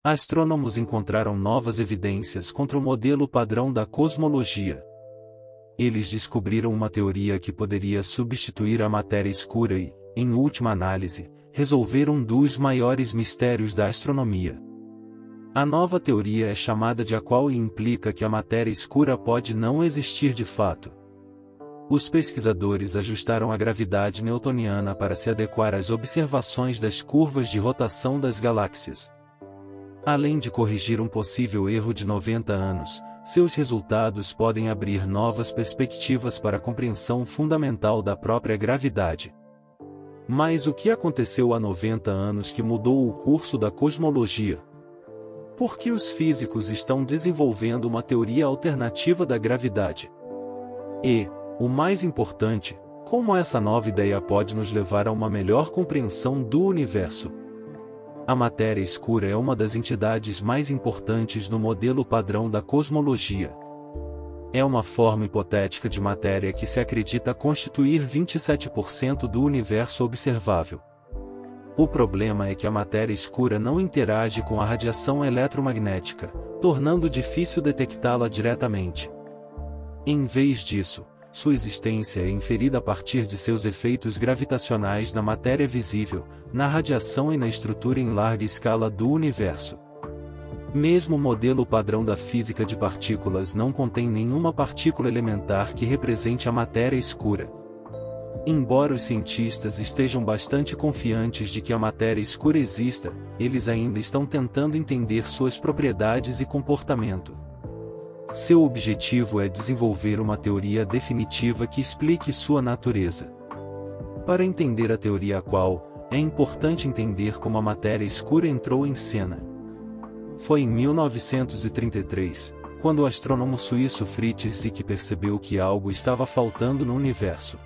Astrônomos encontraram novas evidências contra o modelo padrão da cosmologia. Eles descobriram uma teoria que poderia substituir a matéria escura e, em última análise, resolver um dos maiores mistérios da astronomia. A nova teoria é chamada de Aqual e implica que a matéria escura pode não existir de fato. Os pesquisadores ajustaram a gravidade newtoniana para se adequar às observações das curvas de rotação das galáxias. Além de corrigir um possível erro de 90 anos, seus resultados podem abrir novas perspectivas para a compreensão fundamental da própria gravidade. Mas o que aconteceu há 90 anos que mudou o curso da cosmologia? Por que os físicos estão desenvolvendo uma teoria alternativa da gravidade? E, o mais importante, como essa nova ideia pode nos levar a uma melhor compreensão do universo? A matéria escura é uma das entidades mais importantes no modelo padrão da cosmologia. É uma forma hipotética de matéria que se acredita constituir 27% do universo observável. O problema é que a matéria escura não interage com a radiação eletromagnética, tornando difícil detectá-la diretamente. Em vez disso, sua existência é inferida a partir de seus efeitos gravitacionais na matéria visível, na radiação e na estrutura em larga escala do universo. Mesmo o modelo padrão da física de partículas não contém nenhuma partícula elementar que represente a matéria escura. Embora os cientistas estejam bastante confiantes de que a matéria escura exista, eles ainda estão tentando entender suas propriedades e comportamento. Seu objetivo é desenvolver uma teoria definitiva que explique sua natureza. Para entender a teoria Aqual, é importante entender como a matéria escura entrou em cena. Foi em 1933, quando o astrônomo suíço Fritz Zwick percebeu que algo estava faltando no universo.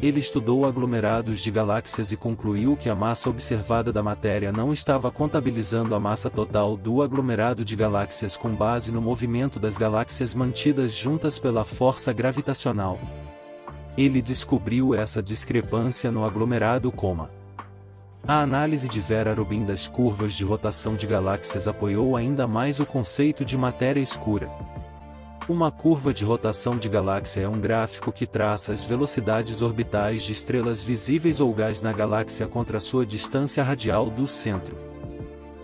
Ele estudou aglomerados de galáxias e concluiu que a massa observada da matéria não estava contabilizando a massa total do aglomerado de galáxias com base no movimento das galáxias mantidas juntas pela força gravitacional. Ele descobriu essa discrepância no aglomerado coma. A análise de Vera Rubin das curvas de rotação de galáxias apoiou ainda mais o conceito de matéria escura. Uma curva de rotação de galáxia é um gráfico que traça as velocidades orbitais de estrelas visíveis ou gás na galáxia contra sua distância radial do centro.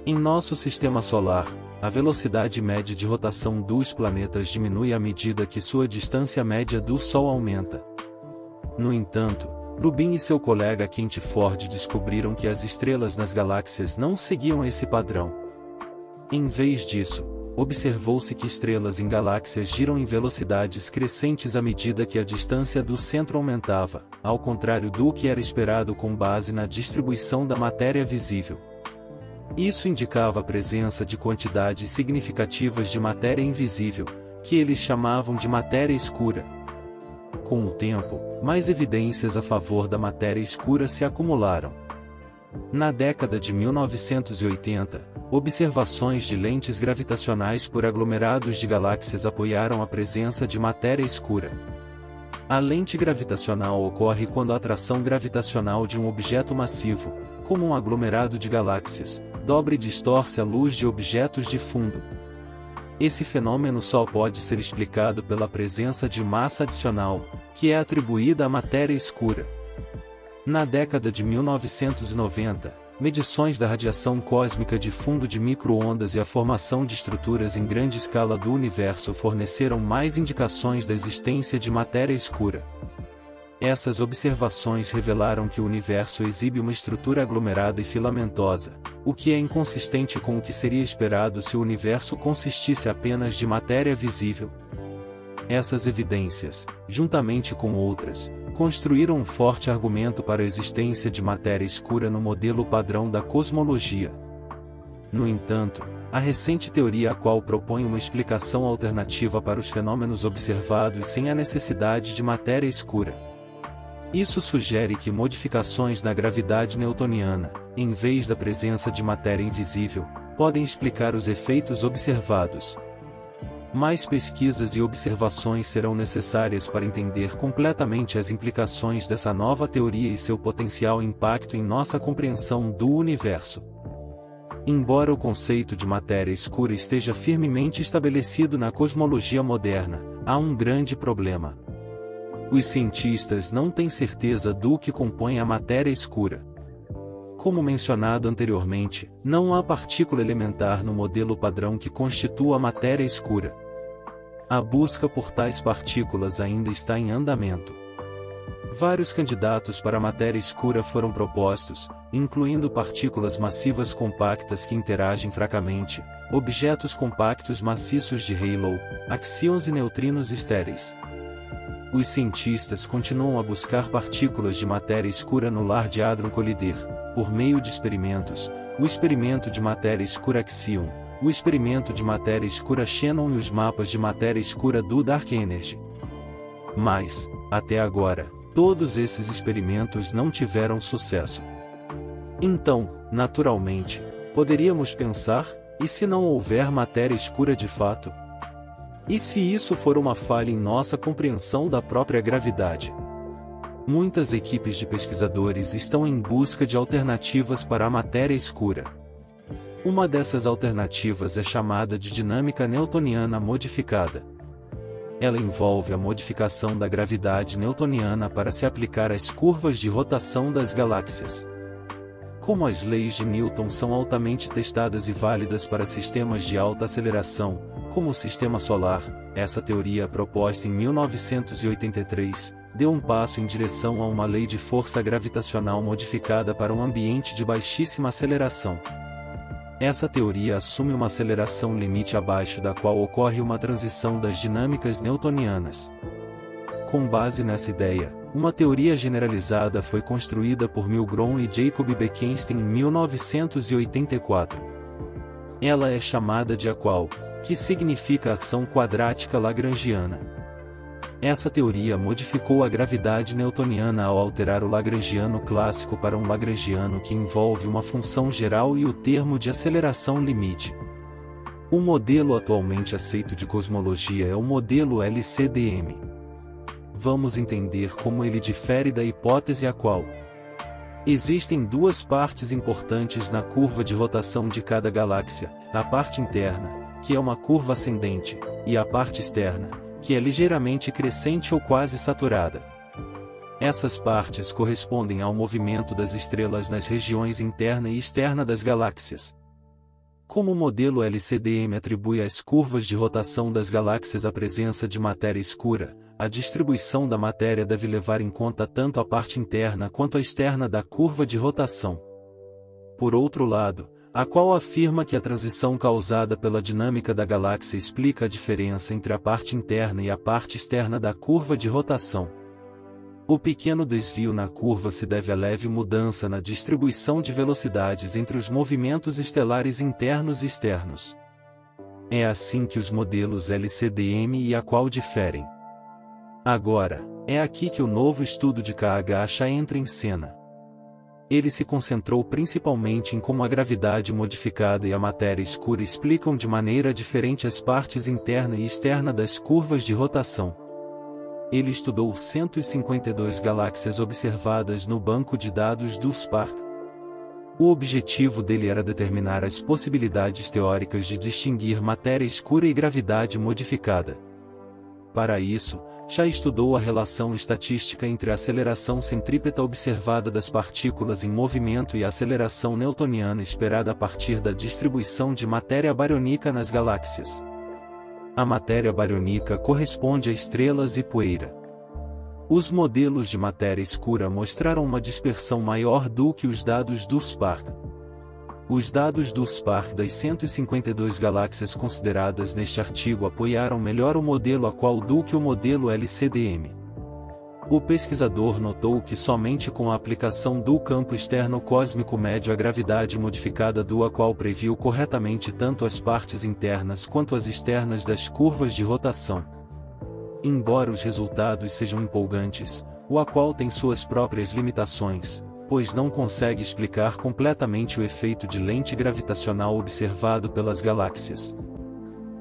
Em nosso sistema solar, a velocidade média de rotação dos planetas diminui à medida que sua distância média do Sol aumenta. No entanto, Rubin e seu colega Kent Ford descobriram que as estrelas nas galáxias não seguiam esse padrão. Em vez disso, observou-se que estrelas em galáxias giram em velocidades crescentes à medida que a distância do centro aumentava, ao contrário do que era esperado com base na distribuição da matéria visível. Isso indicava a presença de quantidades significativas de matéria invisível, que eles chamavam de matéria escura. Com o tempo, mais evidências a favor da matéria escura se acumularam. Na década de 1980, observações de lentes gravitacionais por aglomerados de galáxias apoiaram a presença de matéria escura. A lente gravitacional ocorre quando a atração gravitacional de um objeto massivo, como um aglomerado de galáxias, dobra e distorce a luz de objetos de fundo. Esse fenômeno só pode ser explicado pela presença de massa adicional, que é atribuída à matéria escura. Na década de 1990, medições da radiação cósmica de fundo de micro-ondas e a formação de estruturas em grande escala do universo forneceram mais indicações da existência de matéria escura. Essas observações revelaram que o universo exibe uma estrutura aglomerada e filamentosa, o que é inconsistente com o que seria esperado se o universo consistisse apenas de matéria visível. Essas evidências, juntamente com outras, construíram um forte argumento para a existência de matéria escura no modelo padrão da cosmologia. No entanto, a recente teoria Aqual propõe uma explicação alternativa para os fenômenos observados sem a necessidade de matéria escura. Isso sugere que modificações na gravidade newtoniana, em vez da presença de matéria invisível, podem explicar os efeitos observados. Mais pesquisas e observações serão necessárias para entender completamente as implicações dessa nova teoria e seu potencial impacto em nossa compreensão do universo. Embora o conceito de matéria escura esteja firmemente estabelecido na cosmologia moderna, há um grande problema. Os cientistas não têm certeza do que compõe a matéria escura. Como mencionado anteriormente, não há partícula elementar no modelo padrão que constitua a matéria escura. A busca por tais partículas ainda está em andamento. Vários candidatos para a matéria escura foram propostos, incluindo partículas massivas compactas que interagem fracamente, objetos compactos maciços de Halo, axions e neutrinos estéreis. Os cientistas continuam a buscar partículas de matéria escura no Large Hadron Collider, por meio de experimentos, o experimento de matéria escura Axion, o experimento de matéria escura Shannon e os mapas de matéria escura do Dark Energy. Mas, até agora, todos esses experimentos não tiveram sucesso. Então, naturalmente, poderíamos pensar, e se não houver matéria escura de fato? E se isso for uma falha em nossa compreensão da própria gravidade? Muitas equipes de pesquisadores estão em busca de alternativas para a matéria escura. Uma dessas alternativas é chamada de dinâmica newtoniana modificada. Ela envolve a modificação da gravidade newtoniana para se aplicar às curvas de rotação das galáxias. Como as leis de Newton são altamente testadas e válidas para sistemas de alta aceleração, como o sistema solar, essa teoria proposta em 1983, deu um passo em direção a uma lei de força gravitacional modificada para um ambiente de baixíssima aceleração. Essa teoria assume uma aceleração limite abaixo da qual ocorre uma transição das dinâmicas newtonianas. Com base nessa ideia, uma teoria generalizada foi construída por Milgrom e Jacob Bekenstein em 1984. Ela é chamada de AQUAL, que significa ação quadrática lagrangiana. Essa teoria modificou a gravidade newtoniana ao alterar o lagrangiano clássico para um lagrangiano que envolve uma função geral e o termo de aceleração limite. O modelo atualmente aceito de cosmologia é o modelo LCDM. Vamos entender como ele difere da hipótese AQUAL. Existem duas partes importantes na curva de rotação de cada galáxia, a parte interna, que é uma curva ascendente, e a parte externa, que é ligeiramente crescente ou quase saturada. Essas partes correspondem ao movimento das estrelas nas regiões interna e externa das galáxias. Como o modelo LCDM atribui às curvas de rotação das galáxias a presença de matéria escura, a distribuição da matéria deve levar em conta tanto a parte interna quanto a externa da curva de rotação. Por outro lado, AQUAL afirma que a transição causada pela dinâmica da galáxia explica a diferença entre a parte interna e a parte externa da curva de rotação. O pequeno desvio na curva se deve à leve mudança na distribuição de velocidades entre os movimentos estelares internos e externos. É assim que os modelos LCDM e AQUAL diferem. Agora, é aqui que o novo estudo de KH entra em cena. Ele se concentrou principalmente em como a gravidade modificada e a matéria escura explicam de maneira diferente as partes interna e externa das curvas de rotação. Ele estudou 152 galáxias observadas no banco de dados do SPARC. O objetivo dele era determinar as possibilidades teóricas de distinguir matéria escura e gravidade modificada. Para isso, já estudou a relação estatística entre a aceleração centrípeta observada das partículas em movimento e a aceleração newtoniana esperada a partir da distribuição de matéria barônica nas galáxias. A matéria barônica corresponde a estrelas e poeira. Os modelos de matéria escura mostraram uma dispersão maior do que os dados do SPARC. Os dados do SPARC das 152 galáxias consideradas neste artigo apoiaram melhor o modelo AQUAL do que o modelo LCDM. O pesquisador notou que somente com a aplicação do campo externo cósmico médio a gravidade modificada do AQUAL previu corretamente tanto as partes internas quanto as externas das curvas de rotação. Embora os resultados sejam empolgantes, o AQUAL tem suas próprias limitações, pois não consegue explicar completamente o efeito de lente gravitacional observado pelas galáxias.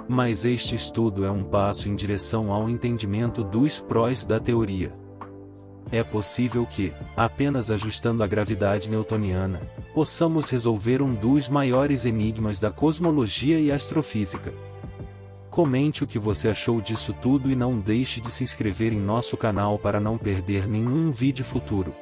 Mas este estudo é um passo em direção ao entendimento dos prós da teoria. É possível que, apenas ajustando a gravidade newtoniana, possamos resolver um dos maiores enigmas da cosmologia e astrofísica. Comente o que você achou disso tudo e não deixe de se inscrever em nosso canal para não perder nenhum vídeo futuro.